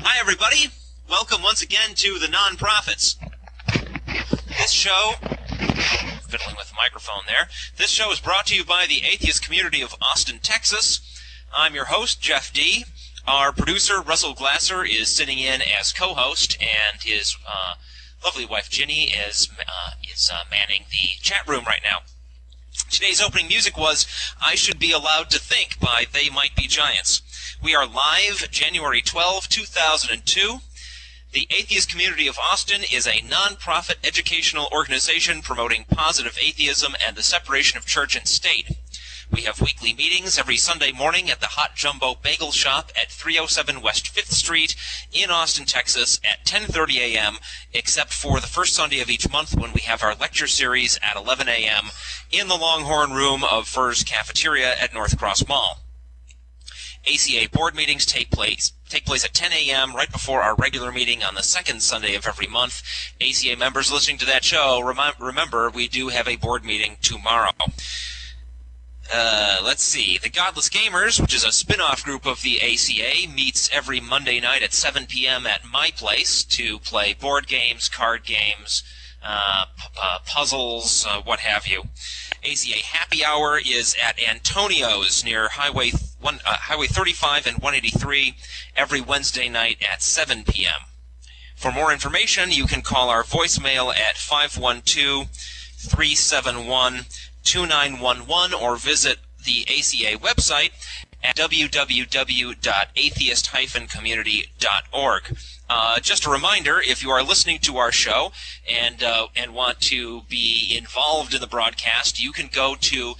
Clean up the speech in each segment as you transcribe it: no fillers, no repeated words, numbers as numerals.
Hi, everybody. Welcome once again to TheNonProphets. This show, fiddling with the microphone there, this show is brought to you by the Atheist Community of Austin, Texas. I'm your host, Jeff D. Our producer, Russell Glasser, is sitting in as co-host, and his lovely wife, Ginny, is manning the chat room right now. Today's opening music was I Should Be Allowed to Think by They Might Be Giants. We are live January 12, 2002. The Atheist Community of Austin is a non-profit educational organization promoting positive atheism and the separation of church and state. We have weekly meetings every Sunday morning at the Hot Jumbo Bagel Shop at 307 West 5th Street in Austin, Texas at 10:30 a.m., except for the first Sunday of each month when we have our lecture series at 11 a.m. in the Longhorn Room of Fur's Cafeteria at North Cross Mall. ACA board meetings take place at 10 a.m. right before our regular meeting on the second Sunday of every month. ACA members listening to that show, remember, we do have a board meeting tomorrow. Let's see. The Godless Gamers, which is a spin-off group of the ACA, meets every Monday night at 7 p.m. at my place to play board games, card games, puzzles, what have you. ACA Happy Hour is at Antonio's near Highway 35 and 183 every Wednesday night at 7 p.m. For more information, you can call our voicemail at 512-371-2911 or visit the ACA website at www.atheist-community.org. Just a reminder, if you are listening to our show and want to be involved in the broadcast, you can go to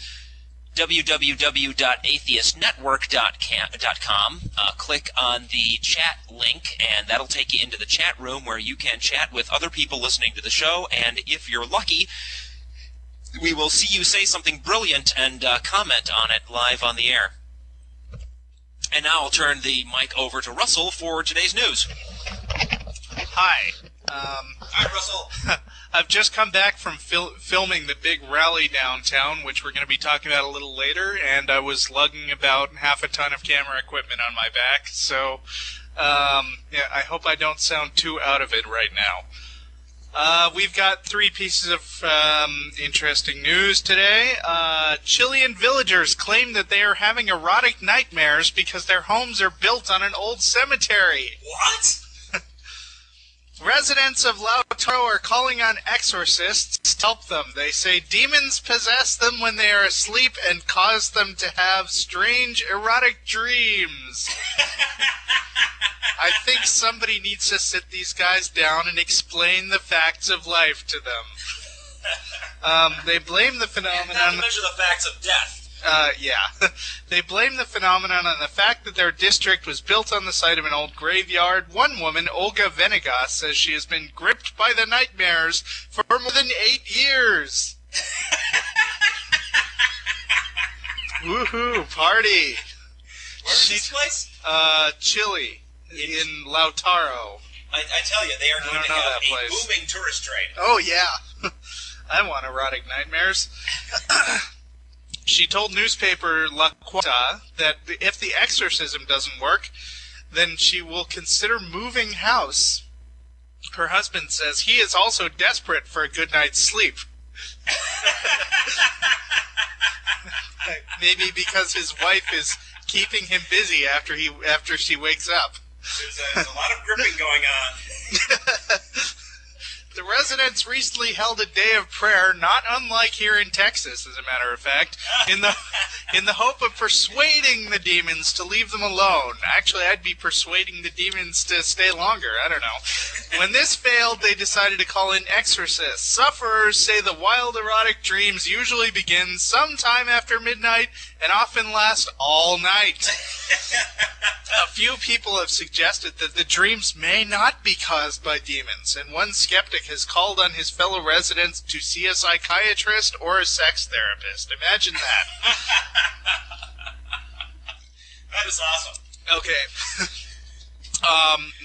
www.atheistnetwork.com, click on the chat link, and that'll take you into the chat room where you can chat with other people listening to the show, and if you're lucky, we will see you say something brilliant and comment on it live on the air. And now I'll turn the mic over to Russell for today's news. Hi. Hi, Russell. I've just come back from filming the big rally downtown, which we're going to be talking about a little later, and I was lugging about half a ton of camera equipment on my back, so yeah, I hope I don't sound too out of it right now. We've got three pieces of interesting news today. Chilean villagers claim that they are having erotic nightmares because their homes are built on an old cemetery. What? Residents of Lautaro are calling on exorcists to help them. They say demons possess them when they are asleep and cause them to have strange erotic dreams. I think somebody needs to sit these guys down and explain the facts of life to them. They blame the phenomenon... Not to measure the facts of death. Yeah. They blame the phenomenon on the fact that their district was built on the site of an old graveyard. One woman, Olga Venegas, says she has been gripped by the nightmares for more than 8 years. Woohoo, party. Where's this place? Chile, in Lautaro. I tell you, they are going to have a booming tourist trade. Oh, yeah. I want erotic nightmares. She told newspaper La Cuarta that if the exorcism doesn't work, then she will consider moving house. Her husband says he is also desperate for a good night's sleep. Maybe because his wife is keeping him busy after she wakes up. There's a lot of gripping going on. The residents recently held a day of prayer, not unlike here in Texas, as a matter of fact, in the hope of persuading the demons to leave them alone. Actually, I'd be persuading the demons to stay longer. I don't know. When this failed, they decided to call in exorcists. Sufferers say the wild erotic dreams usually begin sometime after midnight and often last all night. A few people have suggested that the dreams may not be caused by demons, and one skeptic has called on his fellow residents to see a psychiatrist or a sex therapist. Imagine that. That is awesome. Okay.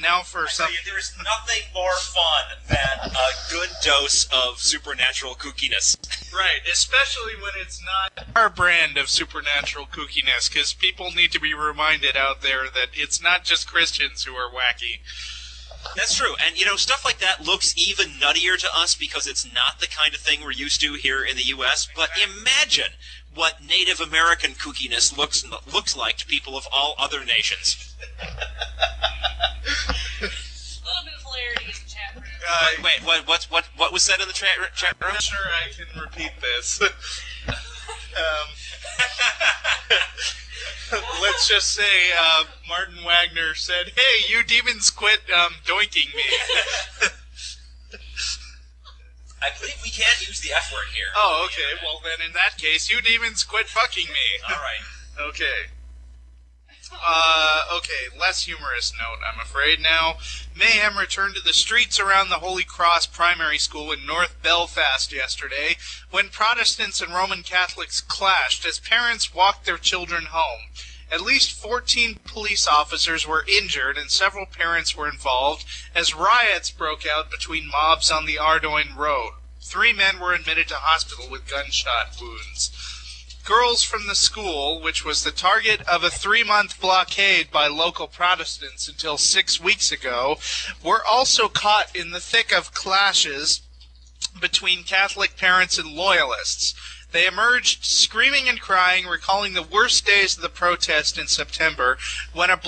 Now for some... There is nothing more fun than a good dose of supernatural kookiness. Right, especially when it's not our brand of supernatural kookiness, because people need to be reminded out there that it's not just Christians who are wacky. That's true, and stuff like that looks even nuttier to us because it's not the kind of thing we're used to here in the U.S., but imagine what Native American kookiness looks like to people of all other nations. A little bit of hilarity in the chat room. Wait, what was said in the chat room? I'm not sure I can repeat this. Let's just say Martin Wagner said, "Hey, you demons, quit doinking me." I believe we can't use the F word here. Oh, okay. Well, then in that case, you demons, quit fucking me. All right. Okay. Okay, less humorous note, I'm afraid now. Mayhem returned to the streets around the Holy Cross Primary School in North Belfast yesterday when Protestants and Roman Catholics clashed as parents walked their children home. At least 14 police officers were injured and several parents were involved as riots broke out between mobs on the Ardoyne Road. 3 men were admitted to hospital with gunshot wounds. Girls from the school, which was the target of a 3-month blockade by local Protestants until 6 weeks ago, were also caught in the thick of clashes between Catholic parents and loyalists. They emerged screaming and crying, recalling the worst days of the protest in September, when a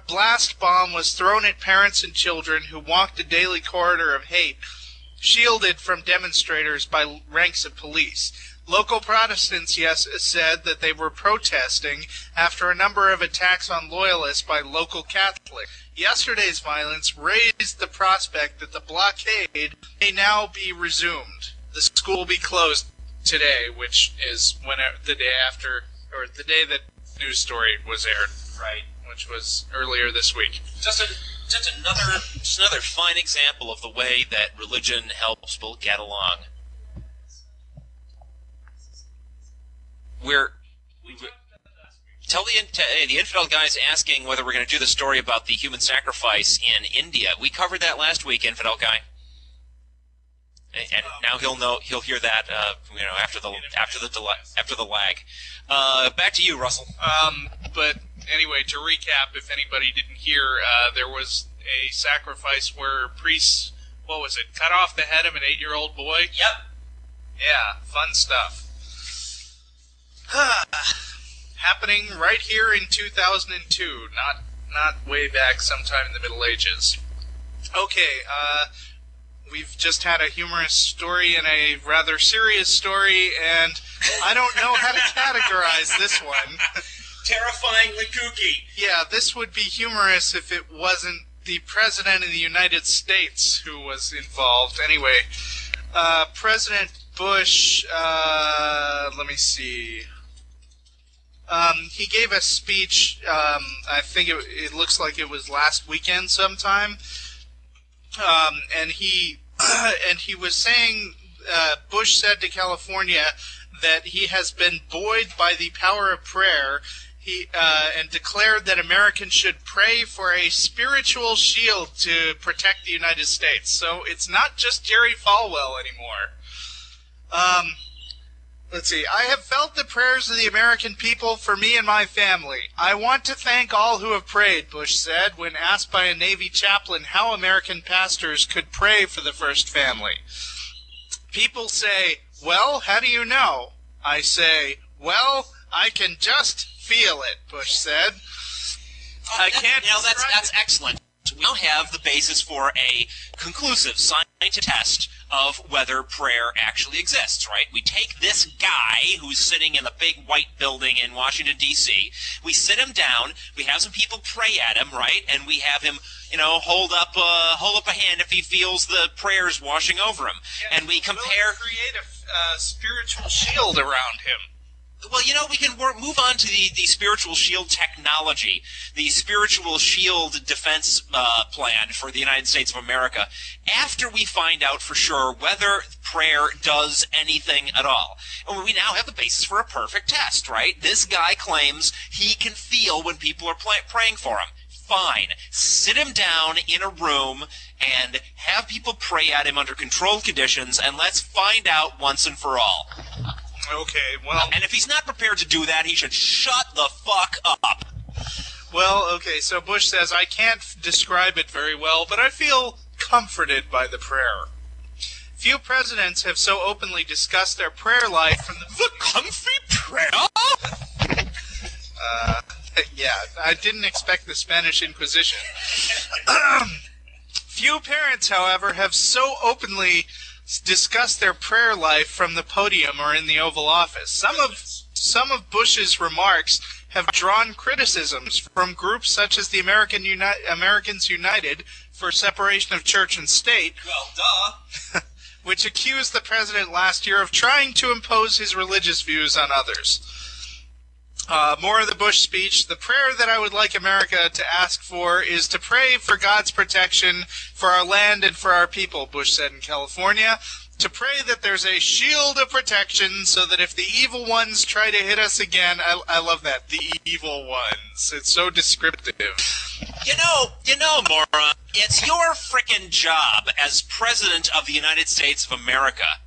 blast bomb was thrown at parents and children who walked a daily corridor of hate, shielded from demonstrators by ranks of police. Local Protestants, said that they were protesting after a number of attacks on loyalists by local Catholics. Yesterday's violence raised the prospect that the blockade may now be resumed. The school will be closed today, which is the day after, or the day that news story was aired, right? Which was earlier this week. Just another fine example of the way that religion helps people get along. The infidel guy's asking whether we're going to do the story about the human sacrifice in India. We covered that last week, infidel guy, and now he'll hear that after the lag. Back to you, Russell. But anyway, to recap, if anybody didn't hear, there was a sacrifice where priests, cut off the head of an 8-year-old boy. Yep. Yeah, fun stuff. Happening right here in 2002, not way back sometime in the Middle Ages. Okay, we've just had a humorous story and a rather serious story, and I don't know how to categorize this one. Terrifyingly kooky. Yeah, this would be humorous if it wasn't the President of the United States who was involved. Anyway, President Bush, let me see. He gave a speech, I think it looks like it was last weekend sometime, and he was saying, Bush said to California that he has been buoyed by the power of prayer, and declared that Americans should pray for a spiritual shield to protect the United States. So it's not just Jerry Falwell anymore. Let's see. I have felt the prayers of the American people for me and my family. I want to thank all who have prayed, Bush said, when asked by a Navy chaplain how American pastors could pray for the first family. People say, well, how do you know? I say, well, I can just feel it, Bush said. I can't. That's excellent. We now have the basis for a conclusive scientific test of whether prayer actually exists, right? We take this guy who's sitting in the big white building in Washington, D.C., we sit him down, we have some people pray at him, right? And we have him, hold up a hand if he feels the prayers washing over him. Yeah, and we compare... create a spiritual shield around him. Well, we can move on to the spiritual shield technology, the spiritual shield defense plan for the United States of America, after we find out for sure whether prayer does anything at all. And we now have the basis for a perfect test, right? This guy claims he can feel when people are praying for him. fine. Sit him down in a room and have people pray at him under controlled conditions, and let's find out once and for all. Okay, well... And if he's not prepared to do that, he should shut the fuck up. Well, okay, so Bush says, I can't describe it very well, but I feel comforted by the prayer. Few presidents have so openly discussed their prayer life from the comfy prayer? Yeah, I didn't expect the Spanish Inquisition. Few parents, however, have so openly discussed their prayer life from the podium or in the Oval Office. Some of Bush's remarks have drawn criticisms from groups such as the Americans United for Separation of Church and State. Well, duh. Which accused the president last year of trying to impose his religious views on others. More of the Bush speech. The prayer that I would like America to ask for is to pray for God's protection for our land and for our people, Bush said in California. To pray that there's a shield of protection so that if the evil ones try to hit us again, I love that, the evil ones. It's so descriptive. You know, moron, it's your frickin' job as President of the United States of America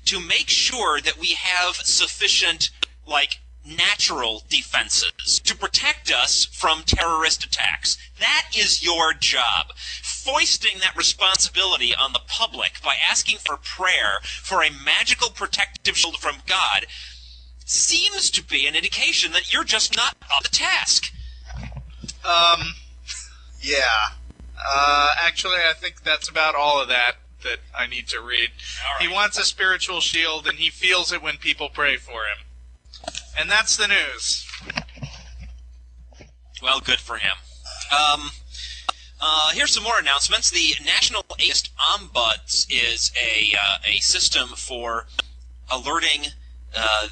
to make sure that we have sufficient, natural defenses to protect us from terrorist attacks. That is your job. Foisting that responsibility on the public by asking for prayer for a magical protective shield from God seems to be an indication that you're just not up to task. Yeah. Actually, I think that's about all of that I need to read. Right. He wants a spiritual shield, and he feels it when people pray for him. And that's the news. Well, good for him. Here's some more announcements. The National Atheist Ombuds is a system for alerting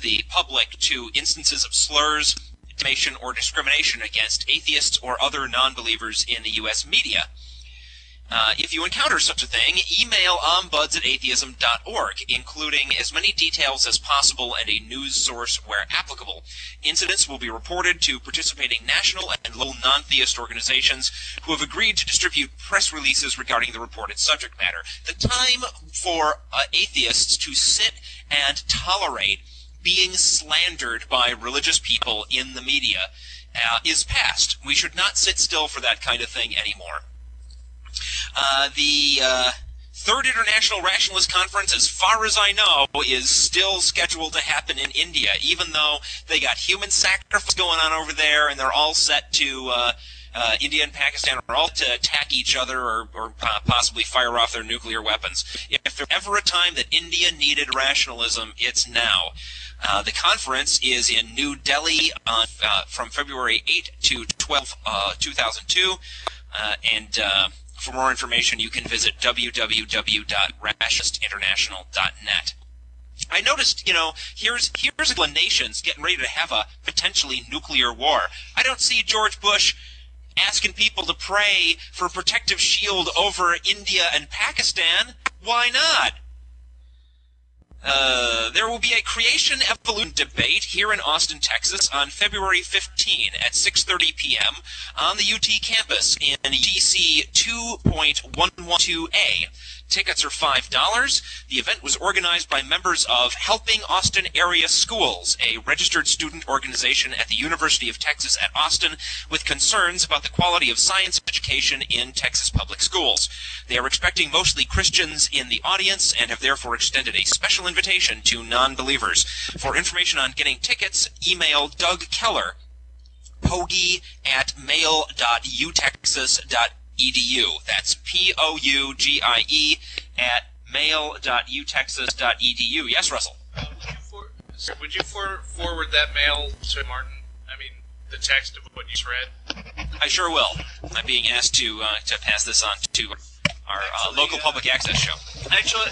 the public to instances of slurs, defamation, or discrimination against atheists or other non-believers in the U.S. media. If you encounter such a thing, email ombuds@atheism.org, including as many details as possible and a news source where applicable. Incidents will be reported to participating national and local non-theist organizations who have agreed to distribute press releases regarding the reported subject matter. The time for atheists to sit and tolerate being slandered by religious people in the media is past. We should not sit still for that kind of thing anymore. The Third International Rationalist Conference, as far as I know, is still scheduled to happen in India, even though they got human sacrifice going on over there, and they're all set to, India and Pakistan are all to attack each other or possibly fire off their nuclear weapons. If there's ever a time that India needed rationalism, it's now. The conference is in New Delhi from February 8 to 12, 2002, and for more information, you can visit www.rationalistinternational.net. I noticed, here's a nations getting ready to have a potentially nuclear war. I don't see George Bush asking people to pray for a protective shield over India and Pakistan. Why not? There will be a creation evolution debate here in Austin, Texas on February 15 at 6:30 p.m. on the UT campus in UTC 2.112A. Tickets are $5. The event was organized by members of Helping Austin Area Schools, a registered student organization at the University of Texas at Austin with concerns about the quality of science education in Texas public schools. They are expecting mostly Christians in the audience and have therefore extended a special invitation to non-believers. For information on getting tickets, email Doug Keller, pogie@mail.utexas.edu. That's POUGIE @mail.utexas.edu. Yes, Russell? Would you forward that mail to Martin? I mean, the text of what you just read? I sure will. I'm being asked to pass this on to our local public access show. Actually,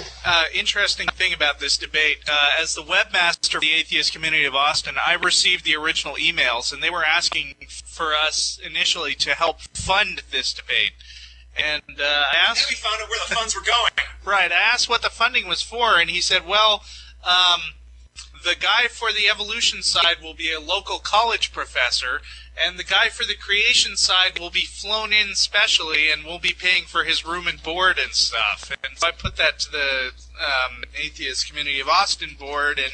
interesting thing about this debate, as the webmaster of the Atheist Community of Austin, I received the original emails, and they were asking for us initially to help fund this debate. And I asked... And we found out where the funds were going. Right, I asked what the funding was for, and he said, well, the guy for the evolution side will be a local college professor, and the guy for the creation side will be flown in specially, and we'll be paying for his room and board and stuff. And so I put that to the Atheist Community of Austin board, and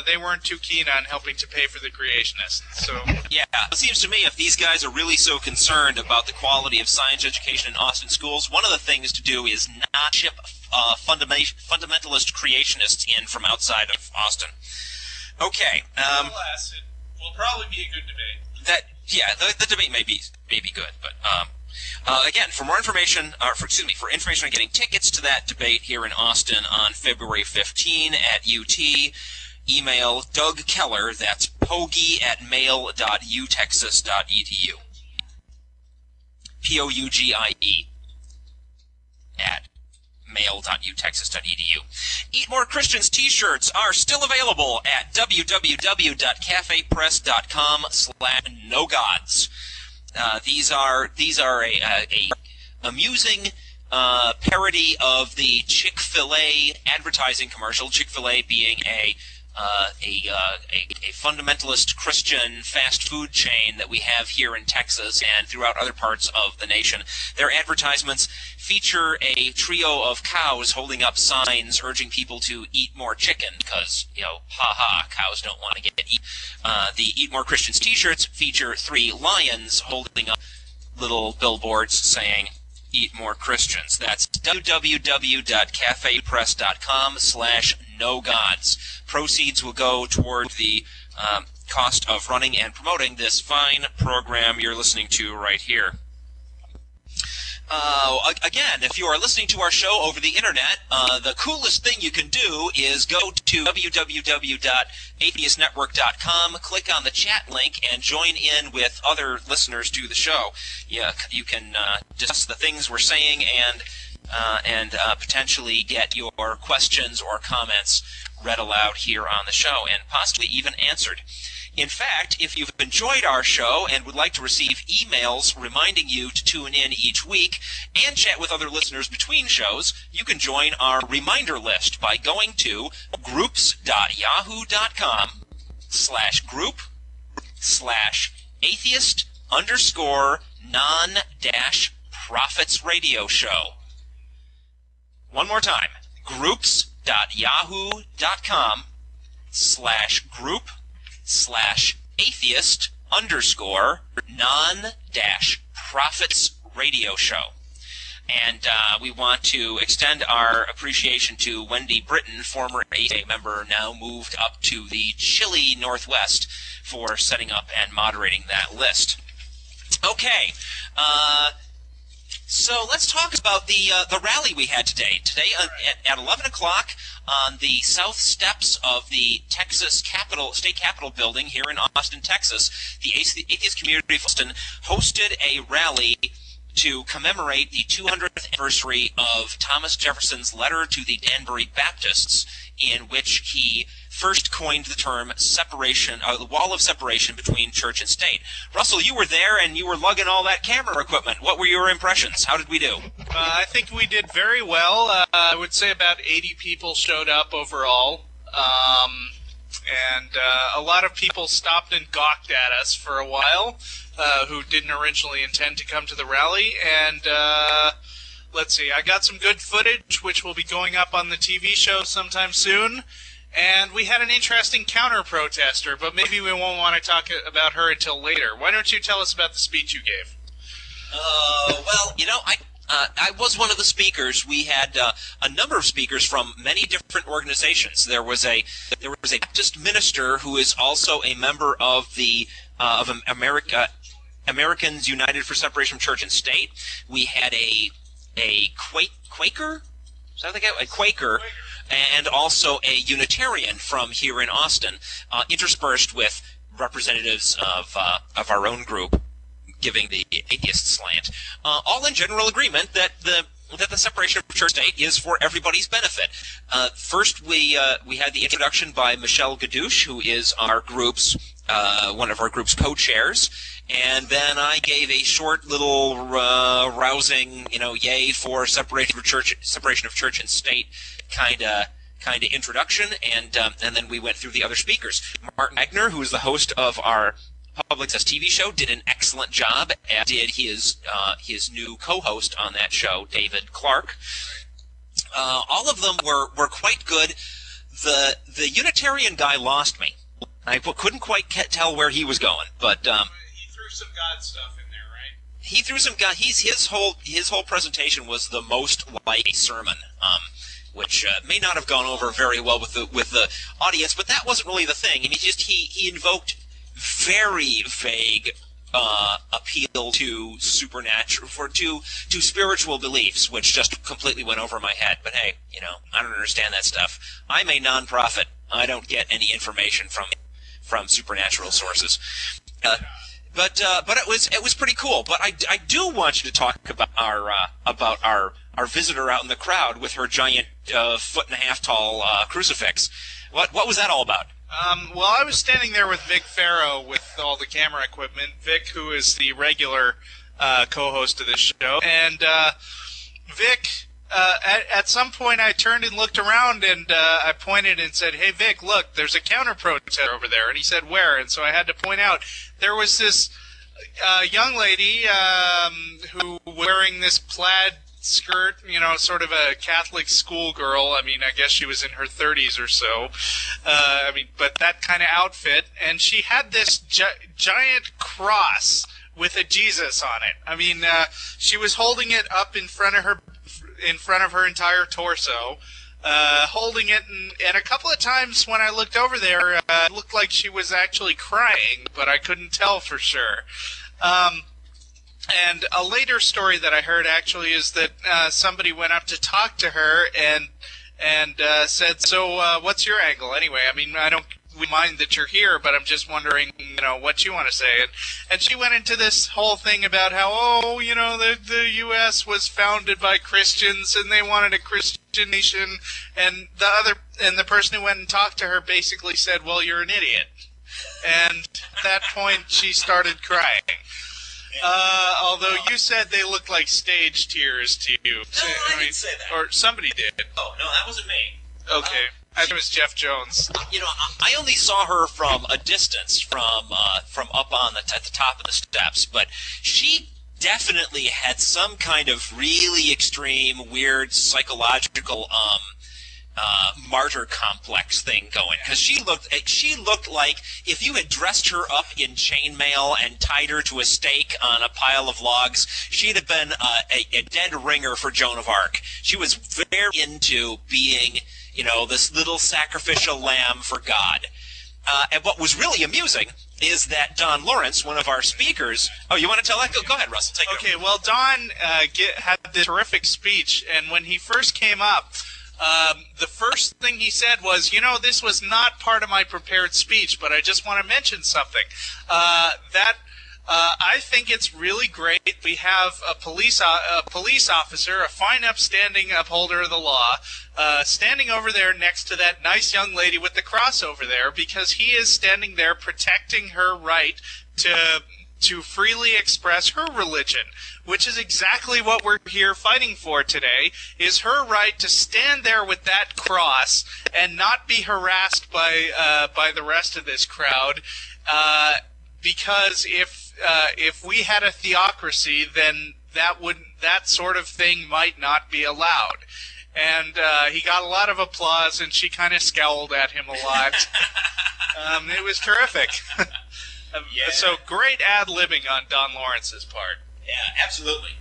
they weren't too keen on helping to pay for the creationists. So yeah, it seems to me if these guys are really so concerned about the quality of science education in Austin schools, one of the things to do is not ship fundamentalist creationists in from outside of Austin. Okay. Nonetheless, it will probably be a good debate. The debate may be good, but again, for more information, for information on getting tickets to that debate here in Austin on February 15 at UT, email Doug Keller. That's pogie@mail.utexas.edu. POUGIE at mail.utexas.edu. Eat More Christians t-shirts are still available at www.cafepress.com/nogods. These are a amusing parody of the Chick-fil-A advertising commercial. Chick-fil-A being a fundamentalist Christian fast food chain that we have here in Texas and throughout other parts of the nation. Their advertisements feature a trio of cows holding up signs urging people to eat more chicken because, cows don't want to get eaten. The Eat More Christians t-shirts feature 3 lions holding up little billboards saying, Eat More Christians. That's www.cafepress.com/nogods. Proceeds will go toward the cost of running and promoting this fine program you're listening to right here. Again, if you are listening to our show over the internet, the coolest thing you can do is go to www.atheistnetwork.com, click on the chat link, and join in with other listeners to the show. You can discuss the things we're saying and potentially get your questions or comments read aloud here on the show and possibly even answered. In fact, if you've enjoyed our show and would like to receive emails reminding you to tune in each week and chat with other listeners between shows, you can join our reminder list by going to groups.yahoo.com/group/atheist_non-prophets radio show. One more time, groups.yahoo.com/group/atheist_non-prophets radio show. And we want to extend our appreciation to Wendy Britton, former ACA member, now moved up to the chilly Northwest, for setting up and moderating that list. Okay, so let's talk about the rally we had today. Today at 11 o'clock on the south steps of the Texas State Capitol building here in Austin, Texas, the Atheist Community of Austin hosted a rally to commemorate the 200th anniversary of Thomas Jefferson's letter to the Danbury Baptists, in which he first coined the term separation, the wall of separation between church and state. Russell, you were there and you were lugging all that camera equipment. What were your impressions? How did we do? I think we did very well. I would say about 80 people showed up overall. And a lot of people stopped and gawked at us for a while, who didn't originally intend to come to the rally. And let's see, I got some good footage, which will be going up on the TV show sometime soon. And we had an interesting counter-protester, but maybe we won't want to talk about her until later. Why don't you tell us about the speech you gave? Well, I was one of the speakers. We had a number of speakers from many different organizations. There was a Baptist minister who is also a member of the Americans United for Separation of Church and State. We had a Quaker. Is that the guy? A Quaker. And also a Unitarian from here in Austin, interspersed with representatives of our own group, giving the atheist slant, all in general agreement that the separation of church and state is for everybody's benefit. First, we had the introduction by Michelle Gadouche, who is our group's one of our group's co-chairs, and then I gave a short little rousing, yay for separation of church and state kind of introduction, and then we went through the other speakers. Martin Wagner, who is the host of our Public Access TV show, did an excellent job, as did his new co-host on that show, David Clark. All of them were quite good. The Unitarian guy lost me. I couldn't quite tell where he was going, but he threw some God stuff in there, right? He threw some God. His whole presentation was the most like a sermon, which may not have gone over very well with the audience, but that wasn't really the thing. And he invoked very vague appeal to supernatural, to spiritual beliefs, which just completely went over my head. But hey, I don't understand that stuff. I'm a non-profit. I don't get any information from supernatural sources. But it was pretty cool. But I do want you to talk about our visitor out in the crowd with her giant 1.5 foot tall crucifix. What was that all about? Well, I was standing there with Vic Farrow with all the camera equipment. Vic, who is the regular co-host of this show, and Vic. At some point, I turned and looked around, and I pointed and said, "Hey, Vic, look, there's a counter-protest over there." And he said, "Where?" And so I had to point out there was this young lady who was wearing this plaid skirt, sort of a Catholic schoolgirl. I mean, I guess she was in her 30s or so. But that kind of outfit, and she had this giant cross with a Jesus on it. I mean, she was holding it up in front of her entire torso, holding it, and a couple of times when I looked over there, it looked like she was actually crying, but I couldn't tell for sure. And a later story that I heard actually is that somebody went up to talk to her and said, "So what's your angle anyway? I mean, I don't mind that you're here, but I'm just wondering, what you want to say." And she went into this whole thing about how, the U.S. was founded by Christians and they wanted a Christian nation, and the person who went and talked to her basically said, "Well, you're an idiot." And at that point, she started crying. Although you said they looked like stage tears to you. No, I didn't say that. Or somebody did. Oh, no, that wasn't me. Okay. I think it was Jeff Jones. I only saw her from a distance, from up on at the top of the steps, but she definitely had some kind of really extreme, weird, psychological martyr complex thing going, because she looked like if you had dressed her up in chainmail and tied her to a stake on a pile of logs, she'd have been a dead ringer for Joan of Arc. She was very into being, this little sacrificial lamb for God. And what was really amusing is that Don Lawrence, one of our speakers... Oh, you want to tell that? Go ahead, Russell. Take it over. Okay, well, Don had this terrific speech, and when he first came up, the first thing he said was, this was not part of my prepared speech, but I just want to mention something. I think it's really great we have a police officer, a fine, upstanding upholder of the law, standing over there next to that nice young lady with the cross over there, because he is standing there protecting her right to freely express her religion, which is exactly what we're here fighting for today, is her right to stand there with that cross and not be harassed by the rest of this crowd, because if we had a theocracy, then that sort of thing might not be allowed. And he got a lot of applause, and she kind of scowled at him a lot. It was terrific. Yeah. So great ad-libbing on Don Lawrence's part. Yeah, absolutely.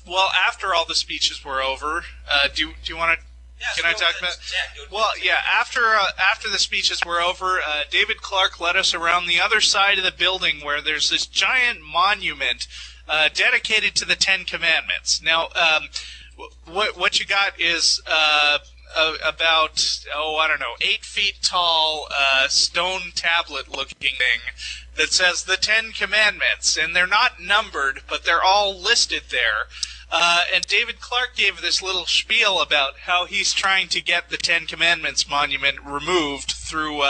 Well, after all the speeches were over, do you want to? Yeah, can I talk about? Yeah, well, yeah. After the speeches were over, David Clark led us around the other side of the building where there's this giant monument dedicated to the Ten Commandments. Now, what you got is about 8 feet tall stone tablet looking thing that says the Ten Commandments, and they're not numbered, but they're all listed there. And David Clark gave this little spiel about how he's trying to get the Ten Commandments monument removed through,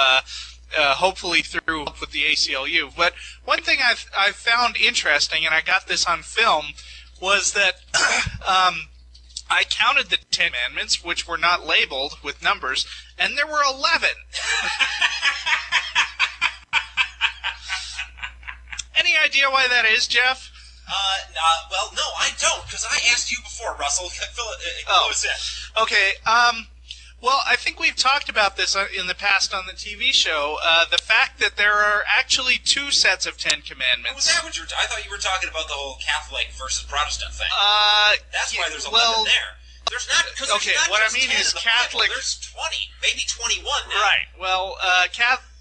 hopefully through with the ACLU. But one thing I've found interesting, and I got this on film, was that I counted the Ten Commandments, which were not labeled with numbers, and there were 11. Any idea why that is, Jeff? Well, no, I don't, because I asked you before, Russell. Fill us in. Okay, well, I think we've talked about this in the past on the TV show, the fact that there are actually two sets of 10 Commandments. Was that what you were I thought you were talking about the whole Catholic versus Protestant thing. That's why there's 11 there. There's not, because there's not what just I mean 10 is in the Catholic... Bible. There's 20, maybe 21 now. Right, well,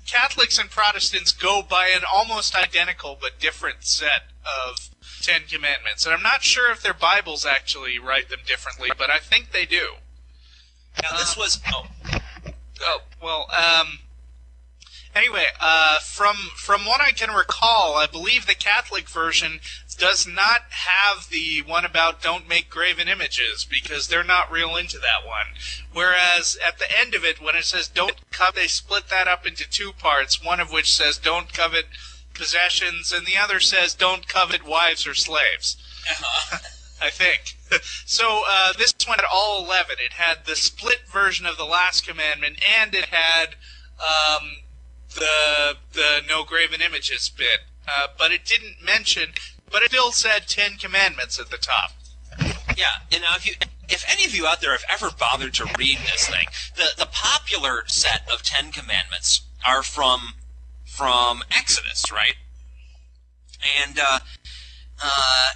Catholics and Protestants go by an almost identical but different set of 10 Commandments. And I'm not sure if their Bibles actually write them differently, but I think they do. Now, this was... Anyway, from what I can recall, I believe the Catholic version does not have the one about don't make graven images, because they're not real into that one. Whereas at the end of it, when it says don't covet, they split that up into two parts, one of which says don't covet possessions, and the other says don't covet wives or slaves. I think. So this one had all 11. It had the split version of the last commandment, and it had the no graven images bit. But it didn't mention, but it still said 10 commandments at the top. Yeah, and now if any of you out there have ever bothered to read this thing, the popular set of 10 commandments are from Exodus, right? And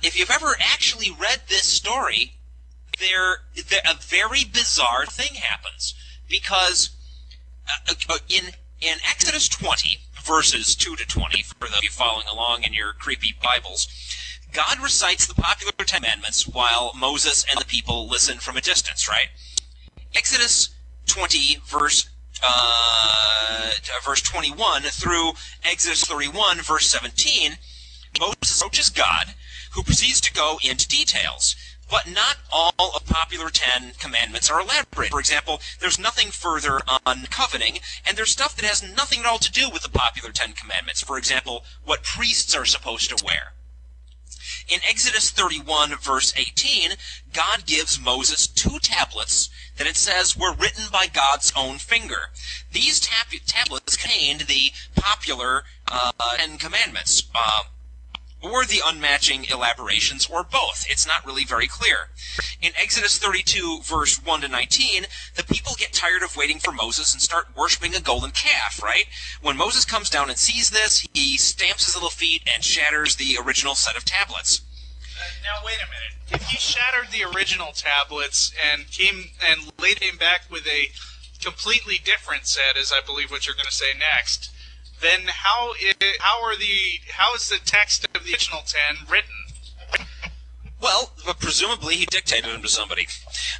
if you've ever actually read this story, a very bizarre thing happens, because in Exodus 20, verses 2 to 20, for those of you following along in your creepy Bibles, God recites the popular 10 commandments while Moses and the people listen from a distance, right? Exodus 20, verse 21 through Exodus 31, verse 17, Moses approaches God, who proceeds to go into details. But not all of popular 10 commandments are elaborate. For example, there's nothing further on coveting, and there's stuff that has nothing at all to do with the popular 10 commandments. For example, what priests are supposed to wear. In Exodus 31, verse 18, God gives Moses 2 tablets that it says were written by God's own finger. These tablets contained the popular 10 commandments, or the unmatching elaborations, or both. It's not really very clear. In Exodus 32, verse 1 to 19, the people get tired of waiting for Moses and start worshiping a golden calf, right? When Moses comes down and sees this, he stamps his little feet and shatters the original set of tablets. Now, wait a minute. If he shattered the original tablets and later came back with a completely different set, as I believe what you're going to say next, then how is the text of the original 10 written? Well, presumably he dictated them to somebody.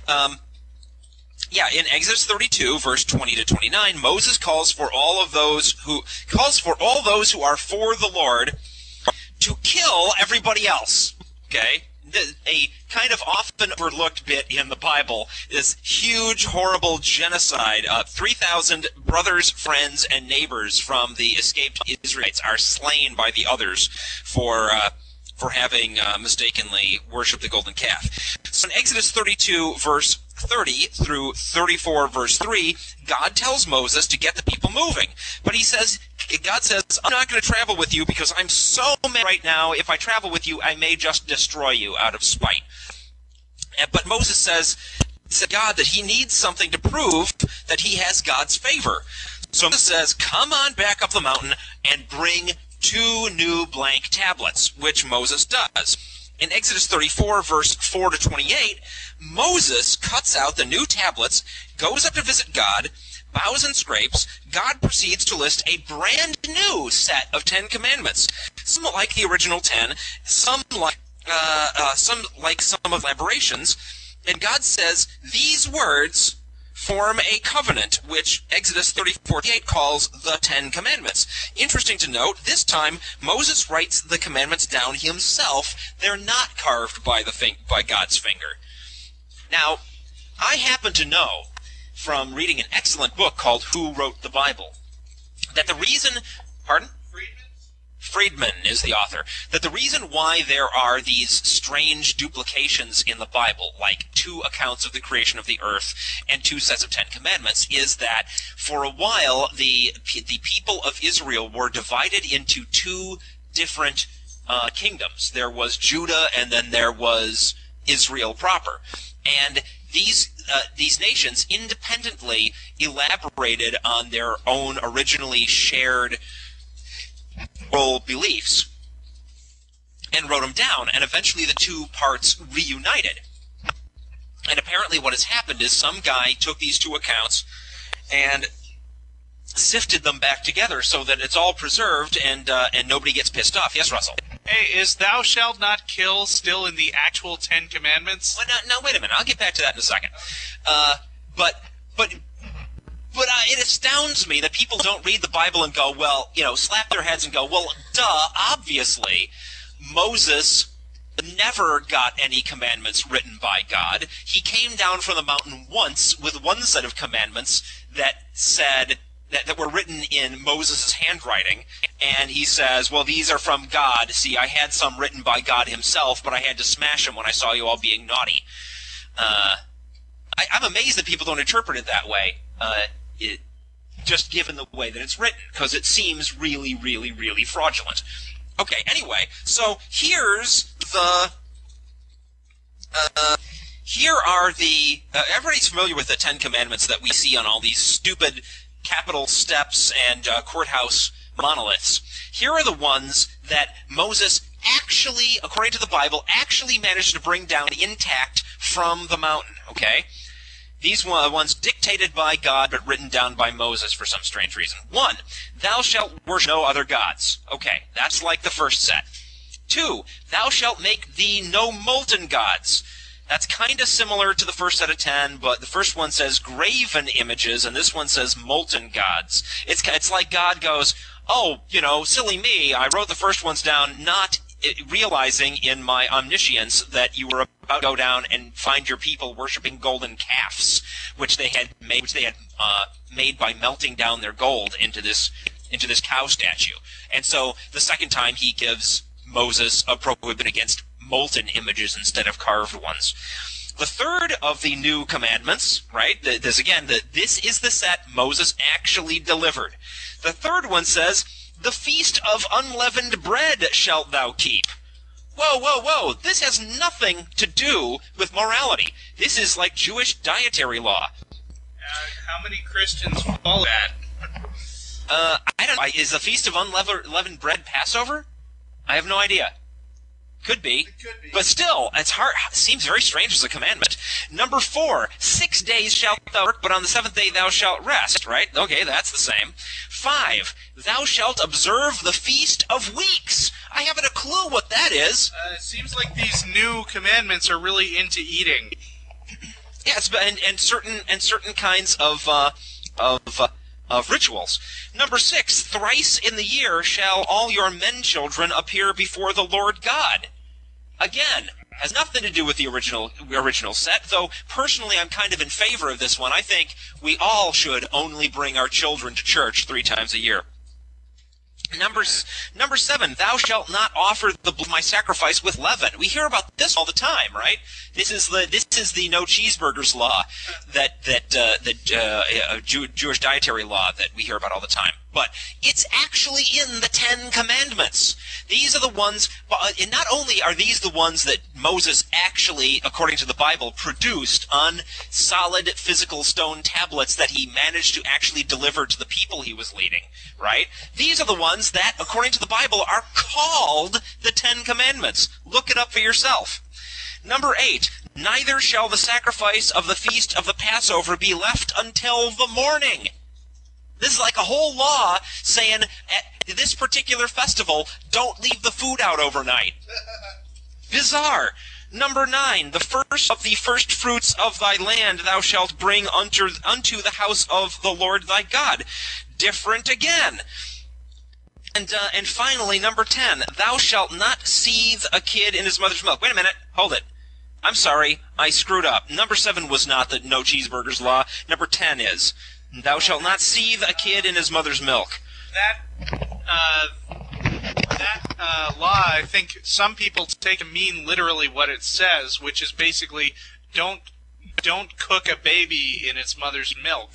In Exodus 32, verse 20 to 29, Moses calls for all those who are for the Lord to kill everybody else. Okay? A kind of often overlooked bit in the Bible is huge, horrible genocide. 3,000 brothers, friends, and neighbors from the escaped Israelites are slain by the others for having mistakenly worshipped the golden calf. So in Exodus 32, verse 30 through 34, verse 3, God tells Moses to get the people moving. But God says, I'm not going to travel with you because I'm so mad right now. If I travel with you, I may just destroy you out of spite. But Moses says to God that he needs something to prove that he has God's favor. So Moses says, come on back up the mountain and bring 2 new blank tablets, which Moses does. In Exodus 34, verse 4 to 28, Moses cuts out the new tablets, goes up to visit God, bows and scrapes. God proceeds to list a brand new set of 10 commandments. Some like the original 10, some like some of elaborations. And God says these words form a covenant, which Exodus 34:8 calls the 10 Commandments. Interesting to note, this time Moses writes the commandments down himself. They're not carved by God's finger. Now, I happen to know from reading an excellent book called Who Wrote the Bible that the reason... Pardon? Friedman is the author. That the reason why there are these strange duplications in the Bible, like 2 accounts of the creation of the earth and 2 sets of 10 commandments, is that for a while the people of Israel were divided into 2 different kingdoms. There was Judah, and then there was Israel proper. And these nations independently elaborated on their own originally shared world beliefs and wrote them down, and eventually the two parts reunited. And apparently what has happened is some guy took these two accounts and sifted them back together so that it's all preserved and nobody gets pissed off. Yes, Russell? Hey, is thou shalt not kill still in the actual 10 Commandments? Well, no, wait a minute. I'll get back to that in a second. But it astounds me that people don't read the Bible and go, well, slap their heads and go, well, duh, obviously, Moses never got any commandments written by God. He came down from the mountain once with one set of commandments that said that were written in Moses' handwriting, and he says, well, these are from God. See, I had some written by God himself, but I had to smash them when I saw you all being naughty. I'm amazed that people don't interpret it that way, just given the way that it's written, because it seems really, really, really fraudulent. Okay, anyway, so here's the... here are the... everybody's familiar with the 10 Commandments that we see on all these stupid Capitol steps and courthouse monoliths. Here are the ones that Moses actually, according to the Bible, actually managed to bring down intact from the mountain, okay? These ones dictated by God but written down by Moses for some strange reason. 1, thou shalt worship no other gods. Okay, that's like the first set. 2, thou shalt make thee no molten gods. That's kind of similar to the first set of 10, but the first one says graven images, and this one says molten gods. It's like God goes, oh, silly me, I wrote the first ones down, not realizing in my omniscience that you were about to go down and find your people worshiping golden calves, which they had made by melting down their gold into this cow statue. And so the second time he gives Moses a prohibition against molten images instead of carved ones. The third of the new commandments, right? This is the set Moses actually delivered. The third one says, the feast of unleavened bread shalt thou keep. Whoa, whoa, whoa. This has nothing to do with morality. This is like Jewish dietary law. How many Christians follow that? I don't know. Is the feast of unleavened bread Passover? I have no idea. Could be. It could be. But still, it's hard. It seems very strange as a commandment. Number 4, 6 days shalt thou work, but on the 7th day thou shalt rest. Right? Okay, that's the same. 5, thou shalt observe the Feast of Weeks. I haven't a clue what that is. It seems like these new commandments are really into eating. Yes, and certain kinds of rituals. Number 6, thrice in the year shall all your men children appear before the Lord God. Again, has nothing to do with the original set, though personally I'm kind of in favor of this one. I think we all should only bring our children to church 3 times a year. Number 7, thou shalt not offer my sacrifice with leaven. We hear about this all the time, right? This is the no cheeseburgers law, Jewish dietary law that we hear about all the time. But it's actually in the 10 Commandments. These are the ones, and not only are these the ones that Moses actually, according to the Bible, produced on solid physical stone tablets that he managed to actually deliver to the people he was leading, right? These are the ones that, according to the Bible, are called the 10 Commandments. Look it up for yourself. Number 8, neither shall the sacrifice of the feast of the Passover be left until the morning. This is like a whole law saying, at this particular festival, don't leave the food out overnight. Bizarre. Number 9, the first of the first fruits of thy land thou shalt bring unto the house of the Lord thy God. Different again. And finally, number 10, thou shalt not seethe a kid in his mother's milk. Wait a minute, hold it. I'm sorry, I screwed up. Number 7 was not the no cheeseburgers law. Number 10 is, thou shalt not seethe a kid in his mother's milk. That law, I think some people take to mean literally what it says, which is basically don't cook a baby in its mother's milk.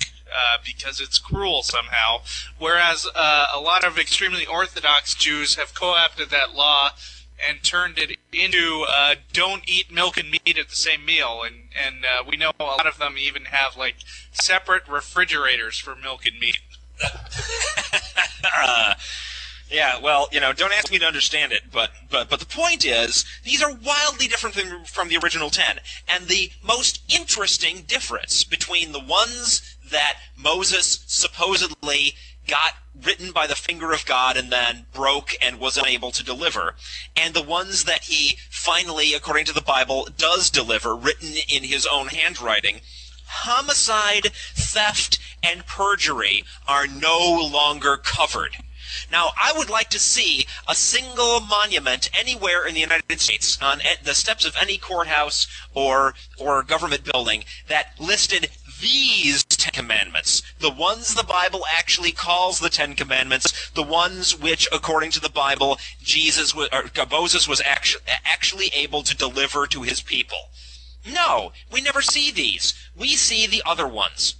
because it's cruel somehow, whereas a lot of extremely Orthodox Jews have co-opted that law and turned it into don't eat milk and meat at the same meal, and we know a lot of them even have like separate refrigerators for milk and meat. Yeah, well, don't ask me to understand it, but the point is, these are wildly different from the original 10, and the most interesting difference between the ones that Moses supposedly got written by the finger of God and then broke and was unable to deliver, and the ones that he finally, according to the Bible, does deliver, written in his own handwriting, homicide, theft, and perjury are no longer covered. Now, I would like to see a single monument anywhere in the United States on the steps of any courthouse or government building that listed these 10 commandments, the ones the Bible actually calls the 10 commandments, the ones which, according to the Bible, Moses was actually able to deliver to his people. No, we never see these. We see the other ones.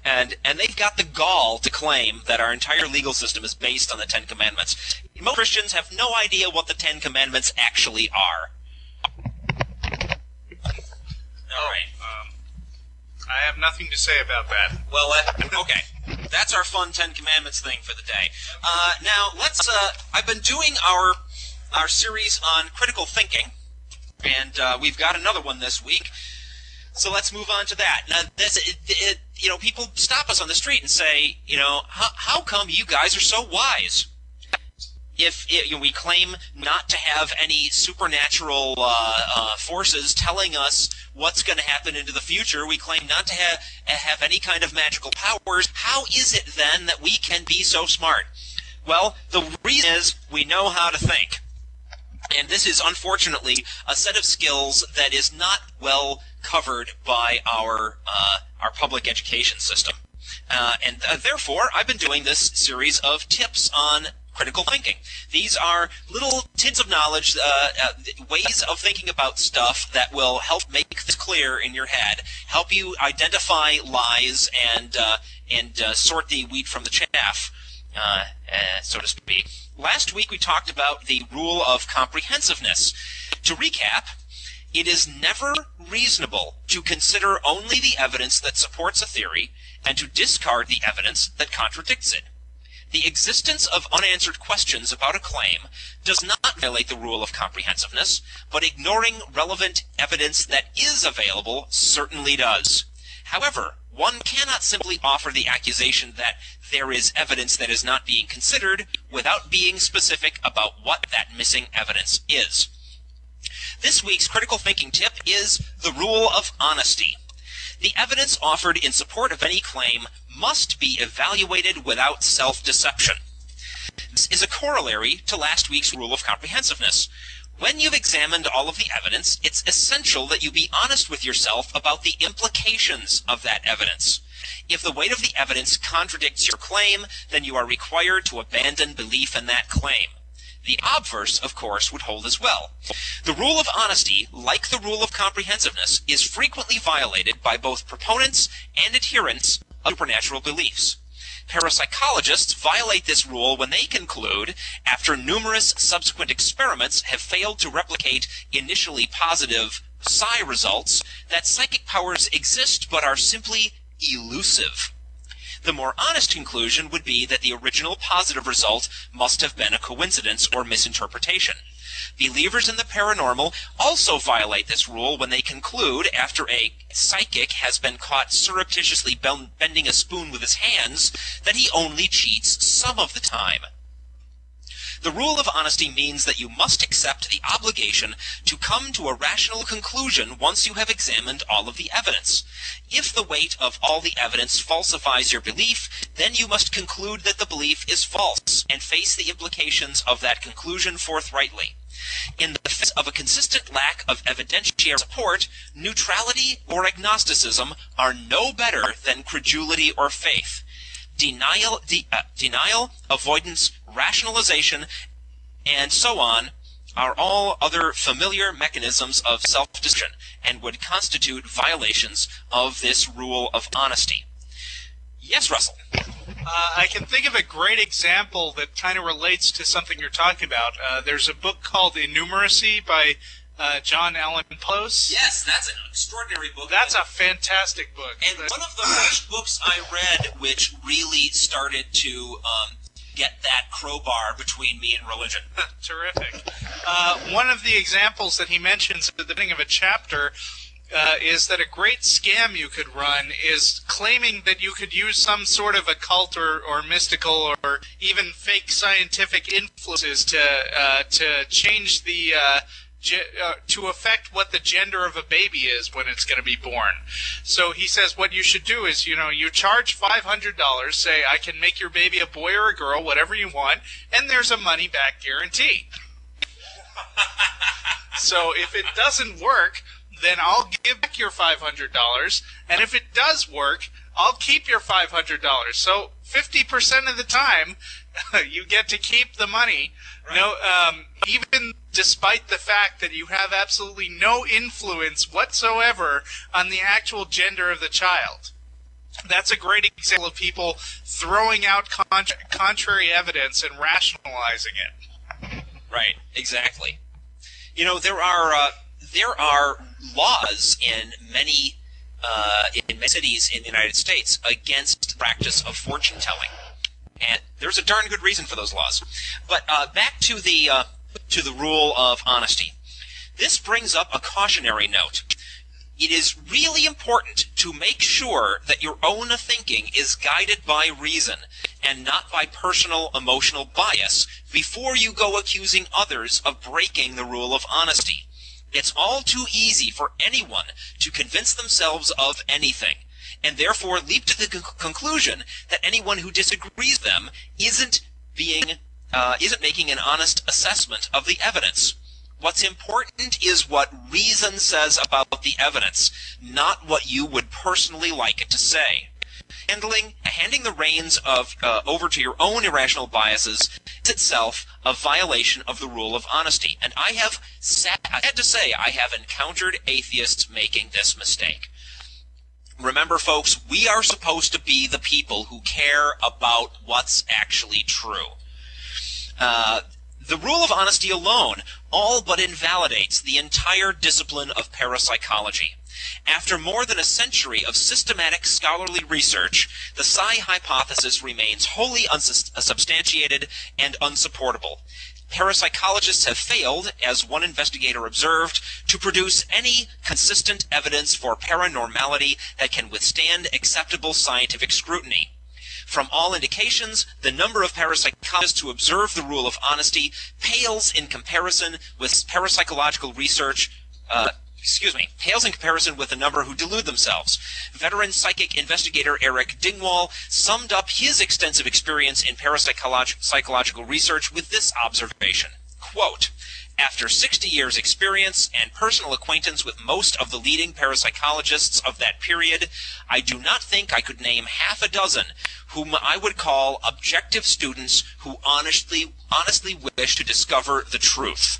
And they've got the gall to claim that our entire legal system is based on the 10 Commandments. Most Christians have no idea what the 10 Commandments actually are. All right. I have nothing to say about that. Well, okay. That's our fun 10 Commandments thing for the day. Now, let's. I've been doing our series on critical thinking, and we've got another one this week. So let's move on to that. Now, people stop us on the street and say, how come you guys are so wise? If we claim not to have any supernatural forces telling us what's going to happen into the future, we claim not to have any kind of magical powers, how is it then that we can be so smart? Well, the reason is we know how to think. And this is, unfortunately, a set of skills that is not well covered by our public education system. And therefore, I've been doing this series of tips on critical thinking. These are little tidbits of knowledge, ways of thinking about stuff that will help make this clear in your head, help you identify lies and sort the wheat from the chaff, so to speak. Last week we talked about the rule of comprehensiveness. To recap, it is never reasonable to consider only the evidence that supports a theory and to discard the evidence that contradicts it. The existence of unanswered questions about a claim does not violate the rule of comprehensiveness, but ignoring relevant evidence that is available certainly does. However, one cannot simply offer the accusation that there is evidence that is not being considered without being specific about what that missing evidence is. This week's critical thinking tip is the rule of honesty. The evidence offered in support of any claim must be evaluated without self-deception. This is a corollary to last week's rule of comprehensiveness. When you've examined all of the evidence, it's essential that you be honest with yourself about the implications of that evidence. If the weight of the evidence contradicts your claim, then you are required to abandon belief in that claim. The obverse, of course, would hold as well. The rule of honesty, like the rule of comprehensiveness, is frequently violated by both proponents and adherents of supernatural beliefs. Parapsychologists violate this rule when they conclude, after numerous subsequent experiments have failed to replicate initially positive psi results, that psychic powers exist but are simply elusive. The more honest conclusion would be that the original positive result must have been a coincidence or misinterpretation. Believers in the paranormal also violate this rule when they conclude, after a psychic has been caught surreptitiously bending a spoon with his hands, that he only cheats some of the time. The rule of honesty means that you must accept the obligation to come to a rational conclusion once you have examined all of the evidence. If the weight of all the evidence falsifies your belief, then you must conclude that the belief is false and face the implications of that conclusion forthrightly. In the face of a consistent lack of evidentiary support, neutrality or agnosticism are no better than credulity or faith. Denial, avoidance, rationalization, and so on are all other familiar mechanisms of self-deception and would constitute violations of this rule of honesty. Yes, Russell. I can think of a great example that kind of relates to something you're talking about. There's a book called Innumeracy by John Allen Post. Yes, that's an extraordinary book. That's a fantastic book. And one of the first books I read which really started to get that crowbar between me and religion. Terrific. One of the examples that he mentions at the beginning of a chapter is that a great scam you could run is claiming that you could use some sort of occult or mystical or even fake scientific influences to change the to affect what the gender of a baby is when it's going to be born. So he says what you should do is, you charge $500, say I can make your baby a boy or a girl, whatever you want, and there's a money-back guarantee. So if it doesn't work, then I'll give back your $500, and if it does work, I'll keep your $500. So 50% of the time, you get to keep the money. Right. Even despite the fact that you have absolutely no influence whatsoever on the actual gender of the child. That's a great example of people throwing out contrary evidence and rationalizing it. Right, exactly. There are laws in many cities in the United States against the practice of fortune telling, and there's a darn good reason for those laws. But back to the rule of honesty. This brings up a cautionary note. It is really important to make sure that your own thinking is guided by reason and not by personal emotional bias before you go accusing others of breaking the rule of honesty. It's all too easy for anyone to convince themselves of anything, and therefore leap to the conclusion that anyone who disagrees with them isn't making an honest assessment of the evidence. What's important is what reason says about the evidence, not what you would personally like it to say. Handing the reins over to your own irrational biases is itself a violation of the rule of honesty. And I had to say, I have encountered atheists making this mistake. Remember, folks, we are supposed to be the people who care about what's actually true. The rule of honesty alone all but invalidates the entire discipline of parapsychology. After more than a century of systematic scholarly research, the psi hypothesis remains wholly unsubstantiated and unsupportable. Parapsychologists have failed, as one investigator observed, to produce any consistent evidence for paranormality that can withstand acceptable scientific scrutiny. From all indications, the number of parapsychologists who observe the rule of honesty pales in comparison with parapsychological research, pales in comparison with the number who delude themselves. Veteran psychic investigator Eric Dingwall summed up his extensive experience in parapsychological research with this observation, quote, "After 60 years' experience and personal acquaintance with most of the leading parapsychologists of that period, I do not think I could name half a dozen whom I would call objective students who honestly wish to discover the truth."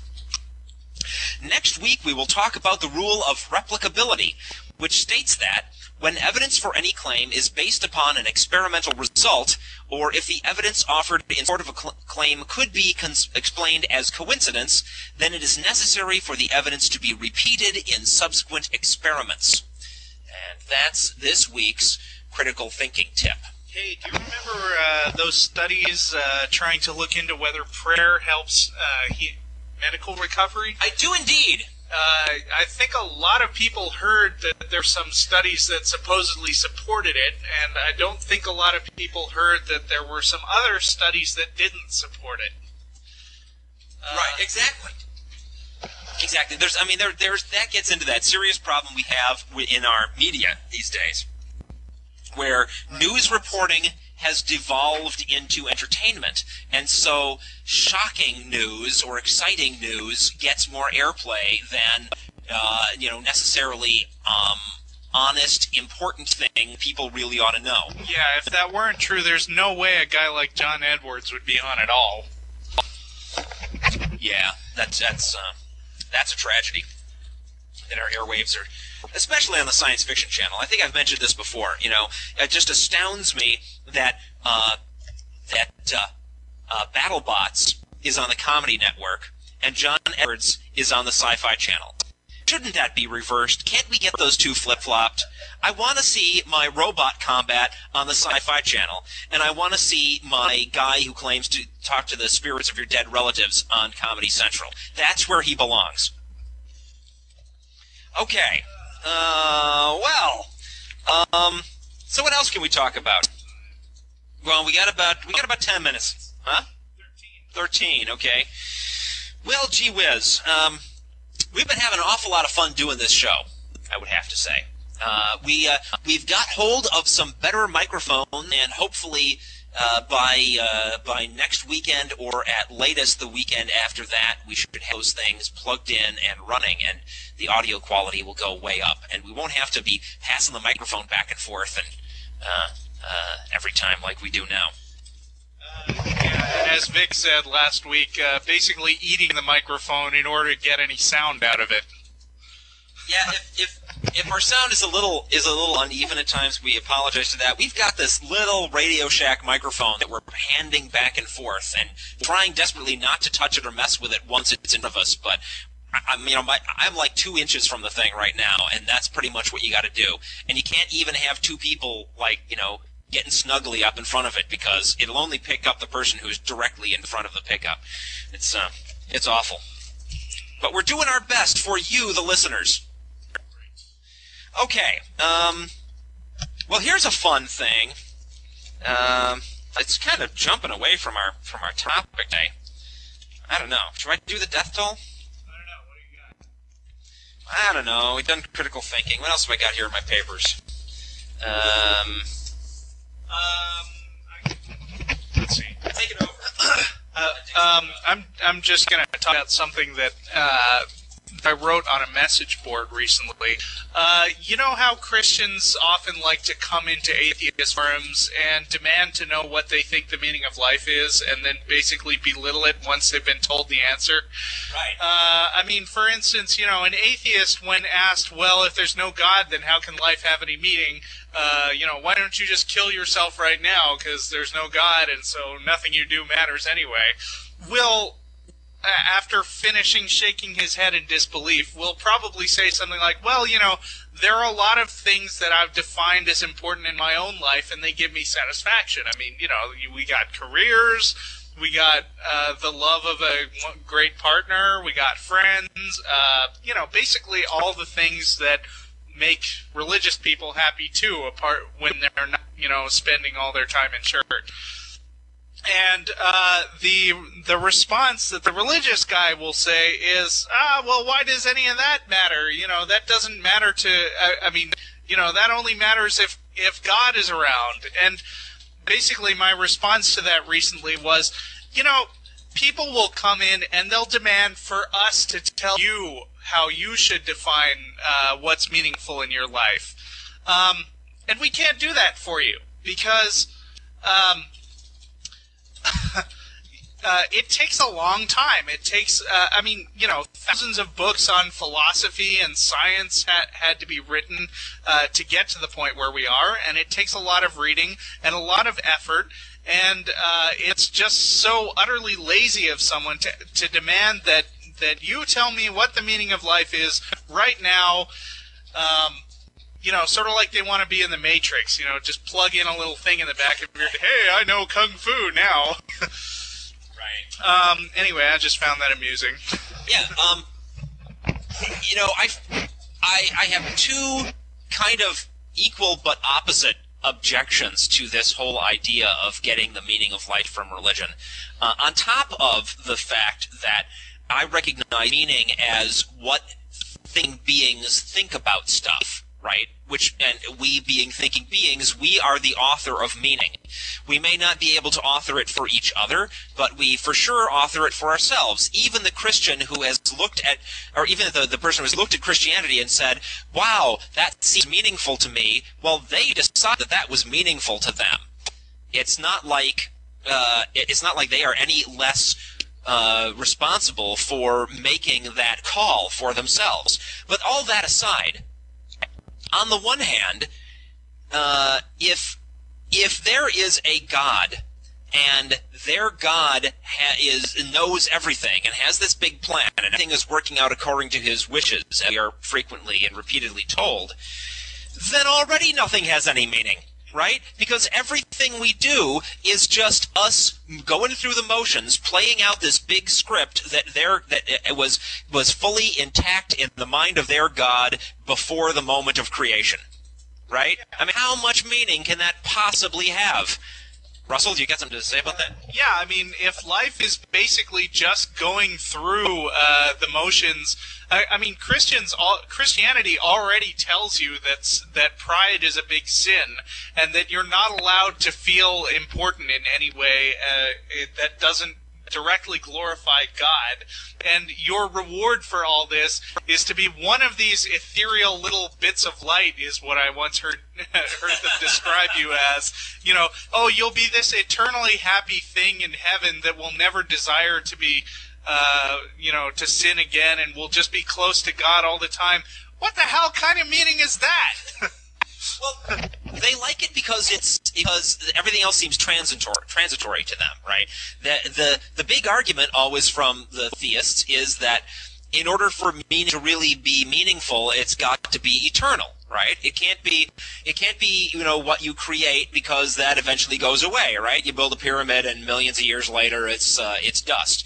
Next week, we will talk about the rule of replicability, which states that when evidence for any claim is based upon an experimental result, or if the evidence offered in support of a claim could be explained as coincidence, then it is necessary for the evidence to be repeated in subsequent experiments. And that's this week's critical thinking tip. Hey, do you remember those studies trying to look into whether prayer helps medical recovery? I do indeed. I think a lot of people heard that there's some studies that supposedly supported it, and I don't think a lot of people heard that there were some other studies that didn't support it. Right, exactly. Exactly. There's that gets into that serious problem we have in our media these days, where news reporting has devolved into entertainment, and so shocking news or exciting news gets more airplay than necessarily honest, important thing people really ought to know. Yeah, if that weren't true, there's no way a guy like John Edwards would be on at all. Yeah, that's a tragedy. our airwaves, or especially on the science fiction channel. I think I've mentioned this before. You know, it just astounds me that BattleBots is on the Comedy Network and John Edwards is on the Sci-Fi Channel. Shouldn't that be reversed? Can't we get those two flip-flopped? I want to see my robot combat on the Sci-Fi Channel, and I want to see my guy who claims to talk to the spirits of your dead relatives on Comedy Central. That's where he belongs. Okay. So what else can we talk about? Well, we got about 10 minutes. Huh? 13, okay. Well, gee whiz. We've been having an awful lot of fun doing this show, I would have to say. We've got hold of some better microphone, and hopefully by next weekend or at latest the weekend after that, we should have those things plugged in and running, and the audio quality will go way up, and we won't have to be passing the microphone back and forth and every time like we do now. Yeah, and as Vic said last week, basically eating the microphone in order to get any sound out of it. Yeah, if our sound is a little uneven at times, we apologize for that. We've got this little Radio Shack microphone that we're handing back and forth, and trying desperately not to touch it or mess with it once it's in front of us. But I'm like 2 inches from the thing right now, and that's pretty much what you got to do. And you can't even have two people getting snugly up in front of it, because it'll only pick up the person who's directly in front of the pickup. It's awful. But we're doing our best for you, the listeners. Okay. Well, here's a fun thing. It's kind of jumping away from our topic today. I don't know. Should I do the death toll? I don't know. What do you got? I don't know. We've done critical thinking. What else have I got here in my papers? Let's see. Take it over. I'm just going to talk about something that I wrote on a message board recently. You know how Christians often like to come into atheist forums and demand to know what they think the meaning of life is, and then basically belittle it once they've been told the answer? Right. For instance, an atheist, when asked, well, if there's no God, then how can life have any meaning? Why don't you just kill yourself right now, because there's no God, and so nothing you do matters anyway, will, after finishing shaking his head in disbelief, will probably say something like, well, there are a lot of things that I've defined as important in my own life, and they give me satisfaction. We got careers, we got the love of a great partner, we got friends, basically all the things that make religious people happy too, apart when they're not, spending all their time in church. And the response that the religious guy will say is, well, why does any of that matter? That doesn't matter to, that only matters if God is around. And basically my response to that recently was, people will come in and they'll demand for us to tell you how you should define what's meaningful in your life. And we can't do that for you, because it takes a long time. It takes, thousands of books on philosophy and science had to be written to get to the point where we are, and it takes a lot of reading and a lot of effort, and it's just so utterly lazy of someone to demand that you tell me what the meaning of life is right now. Sort of like they want to be in the Matrix, just plug in a little thing in the back of your head. Hey, I know Kung Fu now. Right. Anyway, I just found that amusing. Yeah, I have two kind of equal but opposite objections to this whole idea of getting the meaning of life from religion. On top of the fact that I recognize meaning as what beings think about stuff, right? And we being thinking beings, we are the author of meaning. We may not be able to author it for each other, but we for sure author it for ourselves. Even the Christian who has looked at, or even the person who has looked at Christianity and said, wow, that seems meaningful to me, well, they decided that was meaningful to them. It's not like they are any less responsible for making that call for themselves. But all that aside, on the one hand, if there is a God and their God knows everything and has this big plan and everything is working out according to his wishes, as we are frequently and repeatedly told, then already nothing has any meaning. Right? Because everything we do is just us going through the motions, playing out this big script that it was fully intact in the mind of their God before the moment of creation. Right? I mean, how much meaning can that possibly have? Russell, do you got something to say about that? Yeah, I mean, if life is basically just going through the motions, I mean, Christianity already tells you that pride is a big sin, and that you're not allowed to feel important in any way that doesn't directly glorify God. And your reward for all this is to be one of these ethereal little bits of light, is what I once heard them describe you as. You know, oh, you'll be this eternally happy thing in heaven that will never desire to be, to sin again, and will just be close to God all the time. What the hell kind of meaning is that? Well, they like it because everything else seems transitory to them, right? The big argument always from the theists is that in order for meaning to really be meaningful, it's got to be eternal, right? It can't be what you create, because that eventually goes away, right? You build a pyramid and millions of years later it's dust.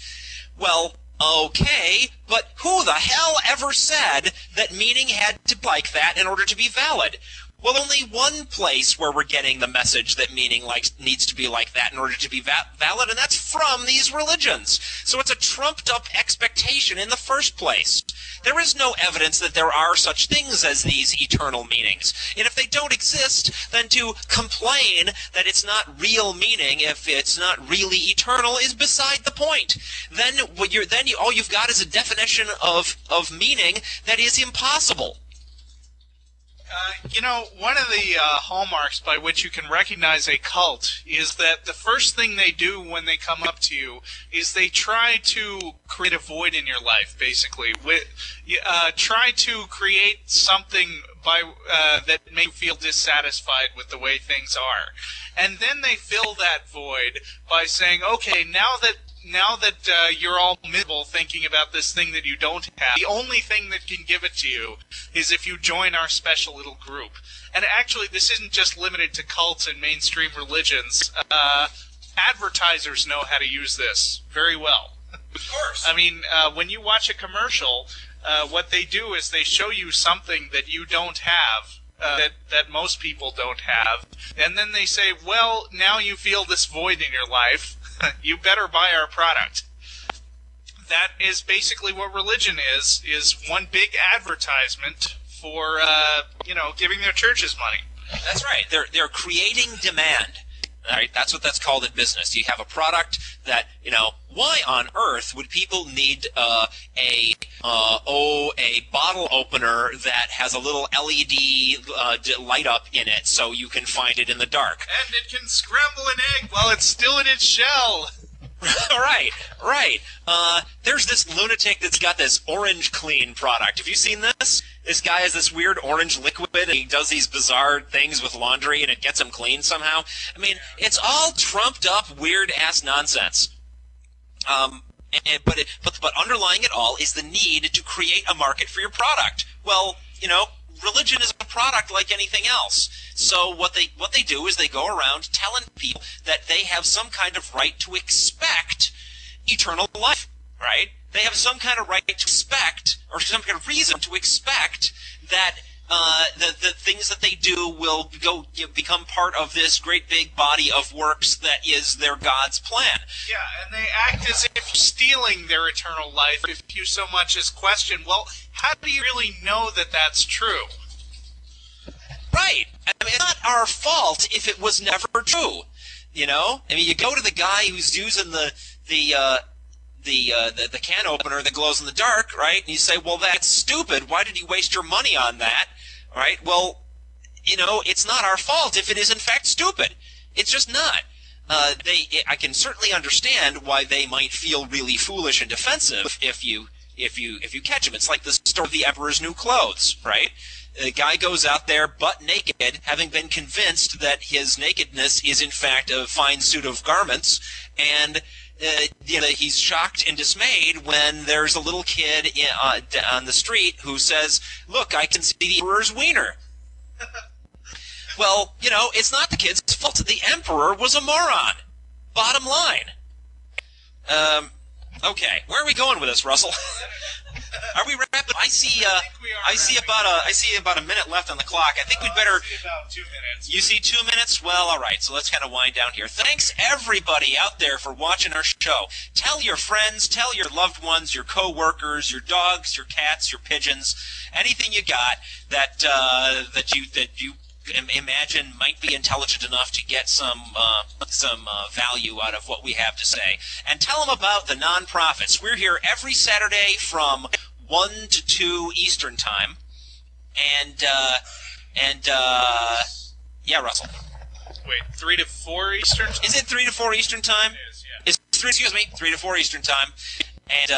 Well, okay, but who the hell ever said that meaning had to be like that in order to be valid? Well, only one place where we're getting the message that meaning needs to be like that in order to be valid, and that's from these religions. So it's a trumped-up expectation in the first place. There is no evidence that there are such things as these eternal meanings. And if they don't exist, then to complain that it's not real meaning, if it's not really eternal, is beside the point. Then all you've got is a definition of meaning that is impossible. One of the hallmarks by which you can recognize a cult is that the first thing they do when they come up to you is they try to create a void in your life, basically. Try to create something that makes you feel dissatisfied with the way things are. And then they fill that void by saying, okay, now that you're all miserable thinking about this thing that you don't have, the only thing that can give it to you is if you join our special little group. And actually, this isn't just limited to cults and mainstream religions. Advertisers know how to use this very well. Of course. I mean, when you watch a commercial, what they do is they show you something that you don't have, that most people don't have, and then they say, well, now you feel this void in your life, you better buy our product. That is basically what religion is one big advertisement for, giving their churches money. That's right. They're creating demand. Right? That's what that's called in business. You have a product that, why on earth would people need a bottle opener that has a little LED light up in it so you can find it in the dark? And it can scramble an egg while it's still in its shell. Right. There's this lunatic that's got this Orange Clean product. Have you seen this? This guy has this weird orange liquid, and he does these bizarre things with laundry, and it gets him clean somehow. I mean, it's all trumped up, weird-ass nonsense. But underlying it all is the need to create a market for your product. Well, religion is a product like anything else. So what they do is they go around telling people that they have some kind of right to expect eternal life, right? They have some kind of right to expect, or some kind of reason to expect, that the things that they do will become part of this great big body of works that is their God's plan. Yeah, and they act as if you're stealing their eternal life if you so much as question, well, how do you really know that that's true? Right. I mean, it's not our fault if it was never true. I mean, you go to the guy who's using the can opener that glows in the dark, right? And you say, well, that's stupid. Why did you waste your money on that? Right? Well, it's not our fault if it is in fact stupid. It's just not. I can certainly understand why they might feel really foolish and defensive if you catch them. It's like the story of the Emperor's New Clothes, right? The guy goes out there butt naked, having been convinced that his nakedness is in fact a fine suit of garments, and he's shocked and dismayed when there's a little kid on the street who says, "Look, I can see the Emperor's wiener." Well, it's not the kid's fault. The Emperor was a moron. Bottom line. Okay, where are we going with this, Russell? Are we wrapping? I see about a minute left on the clock. I think we'd better. About 2 minutes. You see 2 minutes? Well, all right. So let's kind of wind down here. Thanks everybody out there for watching our show. Tell your friends, tell your loved ones, your co-workers, your dogs, your cats, your pigeons, anything you got that you imagine might be intelligent enough to get some value out of what we have to say. And tell them about the Non-Prophets. We're here every Saturday from 1 to 2 Eastern Time. And yeah, Russell. Wait, 3 to 4 Eastern Time? Is it 3 to 4 Eastern Time? It is, yeah. It's 3 to 4 Eastern Time. And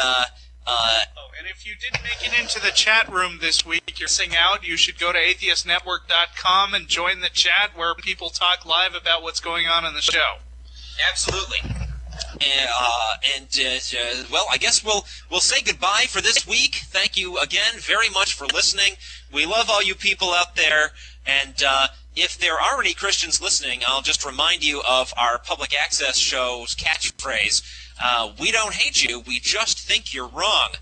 and if you didn't make it into the chat room this week, you're missing out. You should go to atheistnetwork.com and join the chat where people talk live about what's going on in the show. Absolutely. Well, I guess we'll say goodbye for this week. Thank you again very much for listening. We love all you people out there, and if there are any Christians listening, I'll just remind you of our public access show's catchphrase. We don't hate you, we just think you're wrong.